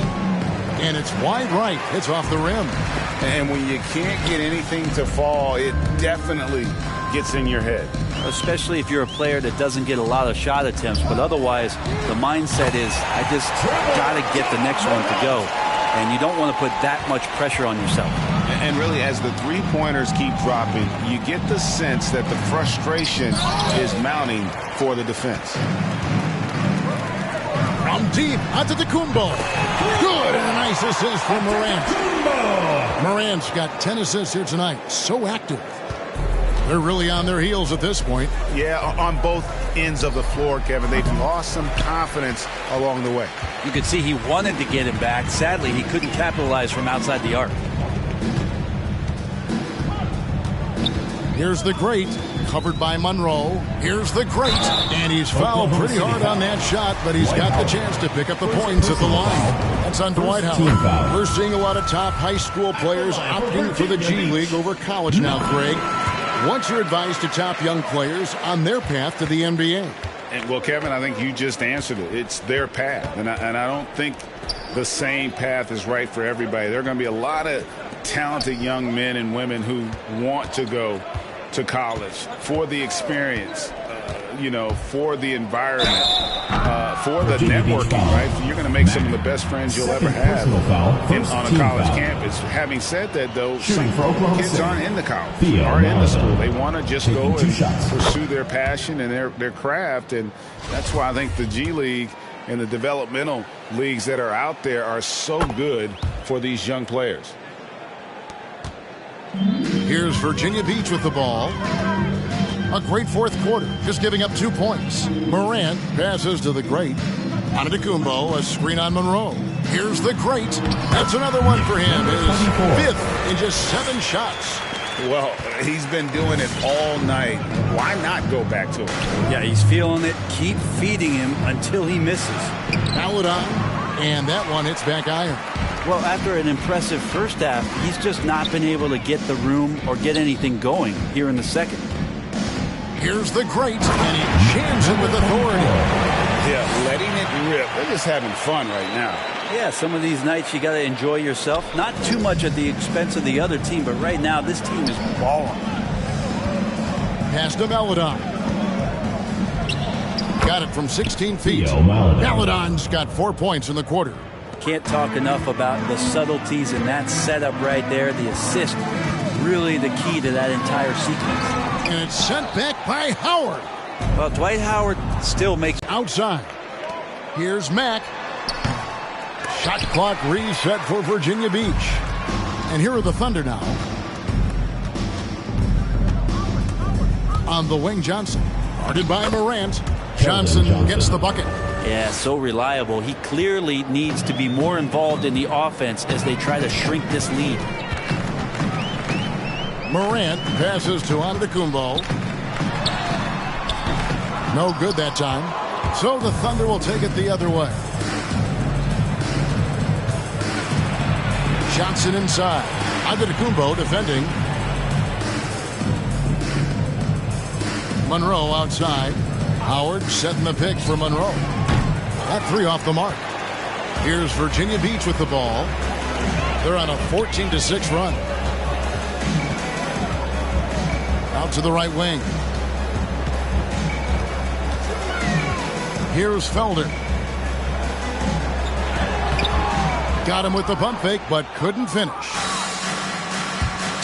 And it's wide right. It's off the rim. And when you can't get anything to fall, it definitely gets in your head. Especially if you're a player that doesn't get a lot of shot attempts. But otherwise, the mindset is, I just got to get the next one to go. And you don't want to put that much pressure on yourself. And really, as the three-pointers keep dropping, you get the sense that the frustration is mounting for the defense. From deep, Antetokounmpo. Good, and a nice assist from Morant. Morant's got 10 assists here tonight. So active. They're really on their heels at this point. Yeah, on both ends of the floor, Kevin. They've lost some confidence along the way. You could see he wanted to get him back. Sadly, he couldn't capitalize from outside the arc. Here's the great, covered by Monroe. Here's the great, and he's fouled pretty hard on that shot, but he's got the chance to pick up the points at the line. That's on Dwight Howard. We're seeing a lot of top high school players opting for the G League over college now, Greg. What's your advice to top young players on their path to the NBA? Well, Kevin, I think you just answered it. It's their path, and I don't think the same path is right for everybody. There are going to be a lot of talented young men and women who want to go to college for the experience, for the environment, for the networking, right? You're going to make some of the best friends you'll ever have on a college campus. Having said that, though, some kids aren't in the college, aren't in the school. They want to just go and pursue their passion and their craft, and that's why I think the G League and the developmental leagues that are out there are so good for these young players. Here's Virginia Beach with the ball. A great fourth quarter, just giving up 2 points. Morant passes to the great. Antetokounmpo, a screen on Monroe. Here's the great. That's another one for him. His fifth in just 7 shots. Well, he's been doing it all night. Why not go back to him? Yeah, he's feeling it. Keep feeding him until he misses. Paladon, and that one hits back iron. Well, after an impressive first half, he's just not been able to get the room or get anything going here in the second. Here's the great, and he jams it with authority. Yeah, letting it rip. They're just having fun right now. Yeah, some of these nights you got to enjoy yourself. Not too much at the expense of the other team, but right now this team is balling. Pass to Paladon. Got it from 16 feet. Paladon's got 4 points in the quarter. Can't talk enough about the subtleties in that setup right there. The assist, really the key to that entire sequence. And it's sent back by Howard. Well, Dwight Howard still makes... Outside. Here's Mack. Shot clock reset for Virginia Beach. And here are the Thunder now. On the wing, Johnson. Guarded by Morant. Johnson gets the bucket. Yeah, so reliable. He clearly needs to be more involved in the offense as they try to shrink this lead. Morant passes to Antetokounmpo. No good that time. So the Thunder will take it the other way. Johnson inside. Antetokounmpo defending. Monroe outside. Howard setting the pick for Monroe. That 3 off the mark. Here's Virginia Beach with the ball. They're on a 14-6 run. Out to the right wing. Here's Felder. Got him with the pump fake, but couldn't finish.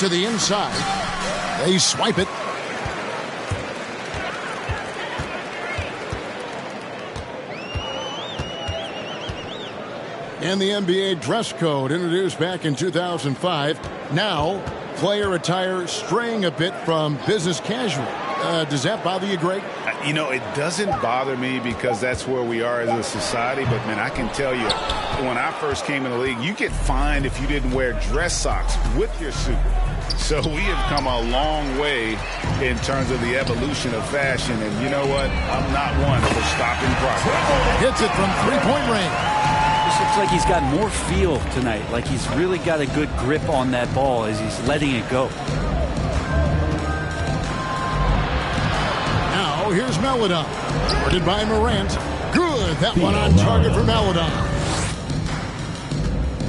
To the inside. They swipe it. And the NBA dress code introduced back in 2005. Now, player attire straying a bit from business casual. Does that bother you, Greg? You know, it doesn't bother me because that's where we are as a society. But, man, I can tell you, when I first came in the league, you get fined if you didn't wear dress socks with your suit. So we have come a long way in terms of the evolution of fashion. And you know what? I'm not one for stopping progress. Hits it from three-point range. This looks like he's got more feel tonight. Like he's really got a good grip on that ball as he's letting it go. Now here's Maladon. Guarded by Morant. Good. That one on target for Maladon.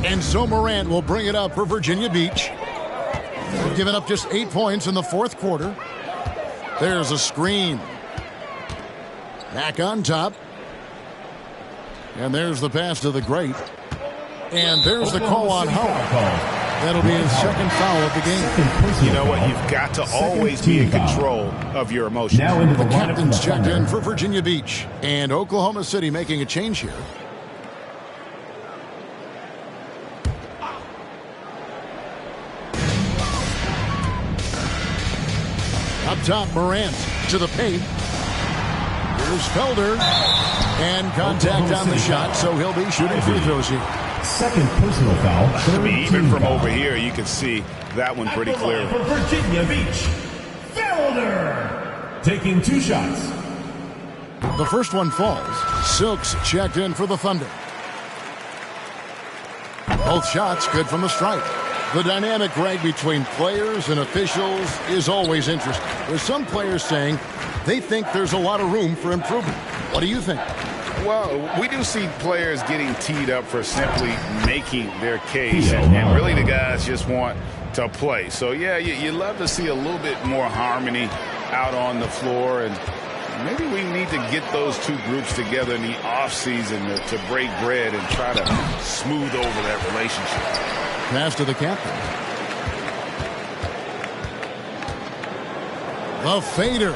And so Morant will bring it up for Virginia Beach. They've given up just 8 points in the fourth quarter. There's a screen. Back on top. And there's the pass to the great. And there's the call on Howard. That'll be his second foul of the game. You know what? You've got to always be in control of your emotions. The captain's checked in for Virginia Beach. And Oklahoma City making a change here. Up top, Morant to the paint. Here's Felder. And contact on the shot, so he'll be shooting free throws here. Second personal foul. I mean, even from over here, you can see that one pretty clear. For Virginia Beach, Felder taking 2 shots. The first one falls. Silks checked in for the Thunder. Both shots good from the stripe. The dynamic, Greg, between players and officials is always interesting. There's some players saying they think there's a lot of room for improvement. What do you think? Well, we do see players getting teed up for simply making their case, and really the guys just want to play. So, yeah, you love to see a little bit more harmony out on the floor, and maybe we need to get those two groups together in the offseason to break bread and try to smooth over that relationship. Pass to the captain. The fader.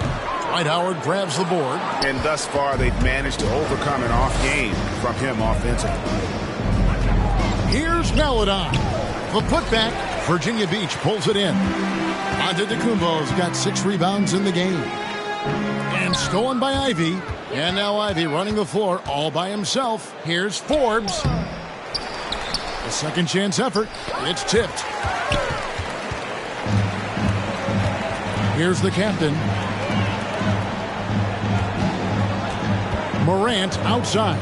Dwight Howard grabs the board. And thus far, they've managed to overcome an off game from him offensively. Here's Maladon. The putback. Virginia Beach pulls it in. Antetokounmpo's got 6 rebounds in the game. And stolen by Ivy. And now Ivy running the floor all by himself. Here's Forbes. A second chance effort. It's tipped. Here's the captain. Morant outside.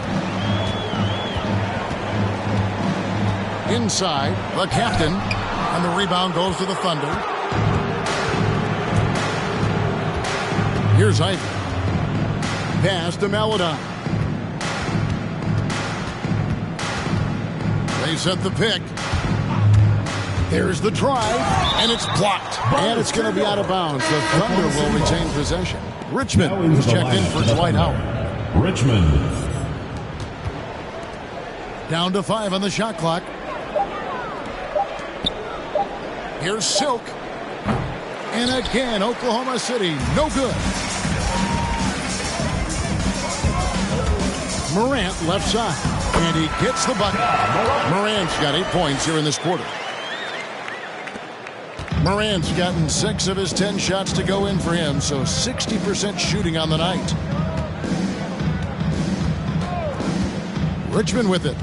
Inside, the captain. And the rebound goes to the Thunder. Here's Ivy. Pass to Maladon. They set the pick. There's the drive, and it's blocked. And it's going to be out of bounds. The Thunder will retain possession. Richmond is checked in for Dwight Howard. Richmond. Down to 5 on the shot clock. Here's Silk. And again, Oklahoma City, no good. Morant left side. And he gets the bucket. Morant's got 8 points here in this quarter. Morant's gotten 6 of his 10 shots to go in for him, so 60% shooting on the night. Richmond with it.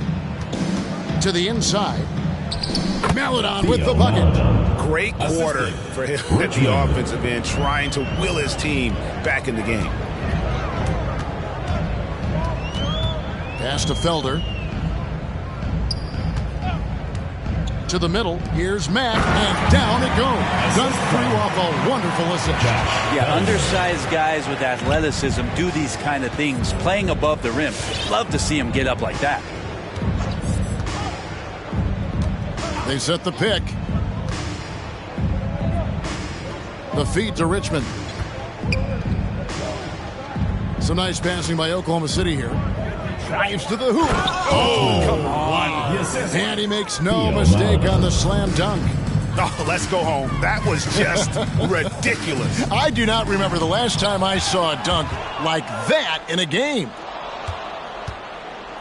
To the inside. Maladon with the bucket. Great quarter for him at the offensive end, trying to will his team back in the game. Pass to Felder. To the middle. Here's Matt. And down it goes. Dunk through off a wonderful assist. Yeah, undersized guys with athleticism do these kind of things, playing above the rim. Love to see him get up like that. They set the pick. The feed to Richmond. Some nice passing by Oklahoma City here. Drives to the hoop. Oh, come on. And he makes no mistake on the slam dunk. Oh, let's go home. That was just ridiculous. I do not remember the last time I saw a dunk like that in a game.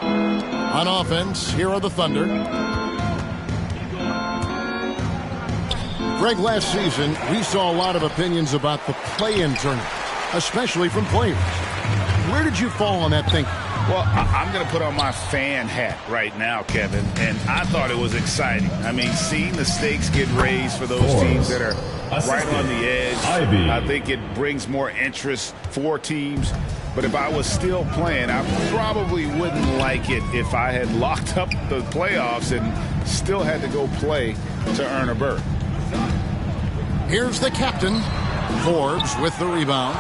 On offense, here are the Thunder. Greg, last season, we saw a lot of opinions about the play-in tournament, especially from players. Where did you fall on that thinking? Well, I'm going to put on my fan hat right now, Kevin, and I thought it was exciting. I mean, seeing the stakes get raised for those teams that are right on the edge, I think it brings more interest for teams. But if I was still playing, I probably wouldn't like it if I had locked up the playoffs and still had to go play to earn a berth. Here's the captain, Forbes, with the rebound.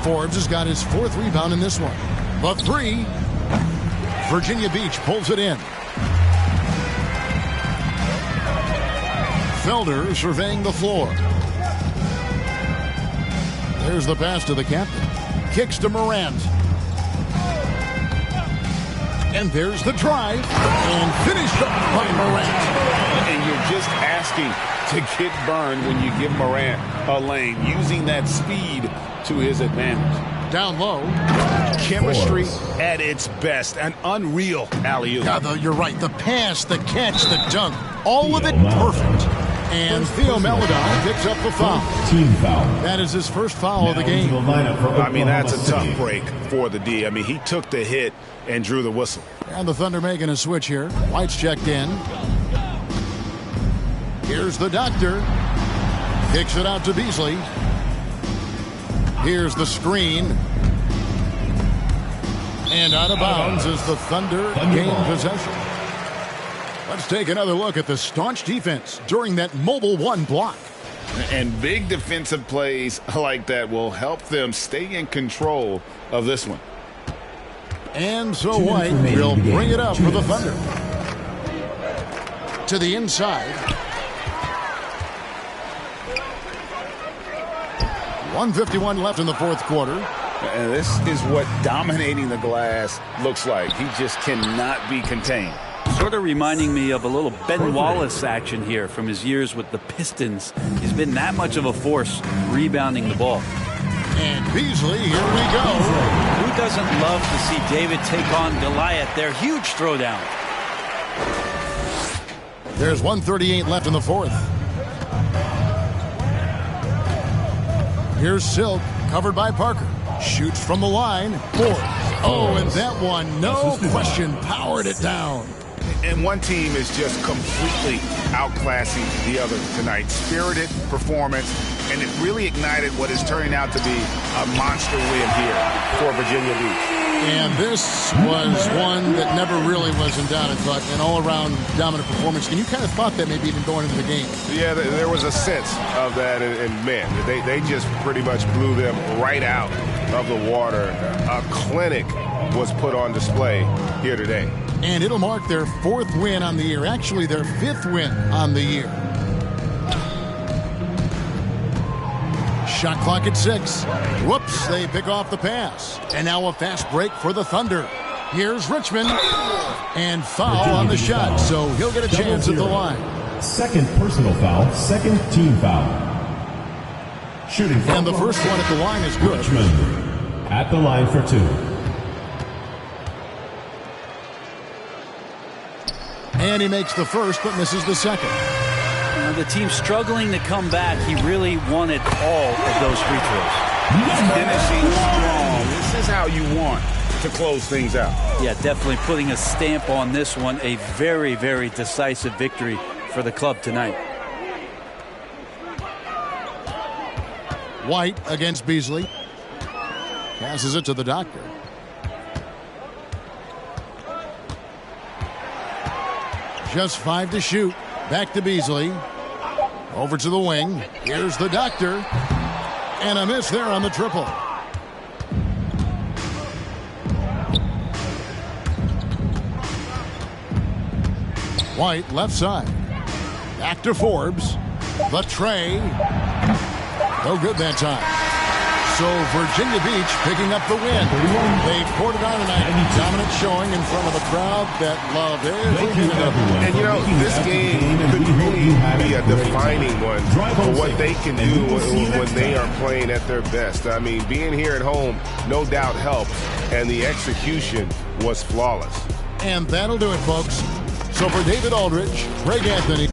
Forbes has got his 4th rebound in this one. The 3. Virginia Beach pulls it in. Felder surveying the floor. There's the pass to the captain. Kicks to Morant. And there's the drive. And finished up by Morant. And you're just asking to get burned when you give Morant a lane, using that speed to his advantage. Down low. Chemistry at its best. An unreal alley-oop. Yeah, you're right. The pass, the catch, the dunk. All of it perfect. And Theo Maledon picks up the foul. Team foul. That is his first foul of the Now into game. the lineup for I mean, that's a Oklahoma tough City. break for the D. I mean, he took the hit and drew the whistle. And the Thunder making a switch here. White's checked in. Here's the doctor. Kicks it out to Beasley. Here's the screen. And out of bounds as the Thunder gain possession. Let's take another look at the staunch defense during that mobile one block. And big defensive plays like that will help them stay in control of this one. And so 2 minutes White remaining will in the game. bring it up 2 for the minutes. Thunder. To the inside. 1:51 left in the fourth quarter. And this is what dominating the glass looks like. He just cannot be contained. Sort of reminding me of a little Ben Wallace action here from his years with the Pistons. He's been that much of a force rebounding the ball. And Beasley, here we go. Who doesn't love to see David take on Goliath? Their huge throwdown. There's 1:38 left in the fourth. Here's Silk, covered by Parker. Shoots from the line. Four. Oh, and that one, no question, powered it down. And one team is just completely outclassing the other tonight. Spirited performance, and it really ignited what is turning out to be a monster win here for Virginia Beach. And this was one that never really was in doubt, but an all-around dominant performance. And you kind of thought that maybe even going into the game. Yeah, there was a sense of that, and man, they just pretty much blew them right out of the water. A clinic was put on display here today. And it'll mark their fourth win on the year. Actually, their fifth win on the year. Shot clock at 6. Whoops, they pick off the pass. And now a fast break for the Thunder. Here's Richmond. And foul on the shot, so he'll get a chance at the line. Second personal foul, second team foul. Shooting from And the first one at the line is good. Richmond at the line for 2. And he makes the first, but misses the second. The team struggling to come back. He really wanted all of those free throws. Finishing strong. This is how you want to close things out. Yeah, definitely putting a stamp on this one. A very, very decisive victory for the club tonight. White against Beasley. Passes it to the doctor. Just 5 to shoot. Back to Beasley. Over to the wing. Here's the doctor. And a miss there on the triple. White left side. Back to Forbes. The tray. No good that time. So Virginia Beach picking up the win. They poured it on tonight. Dominant showing in front of a crowd that loved every minute of it. And you know, this game could really be a defining one for what they can do when they are playing at their best. I mean, being here at home no doubt helped, and the execution was flawless. And that'll do it, folks. So for David Aldridge, Greg Anthony.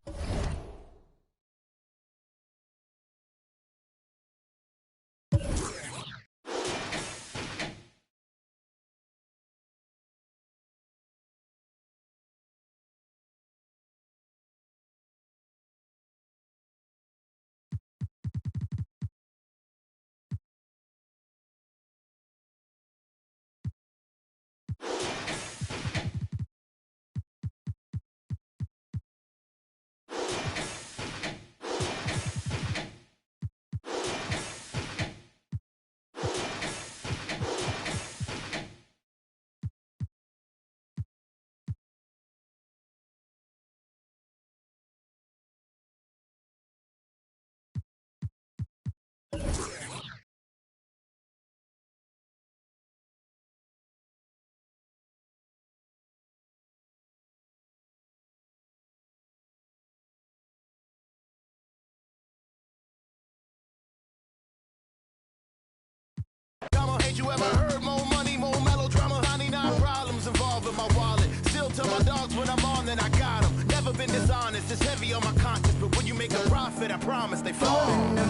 You ever heard more money, more melodrama, 99 problems involved in my wallet. Still tell my dogs when I'm on, then I got them. Never been dishonest. honest, it's heavy on my conscience. But when you make a profit, I promise they fall.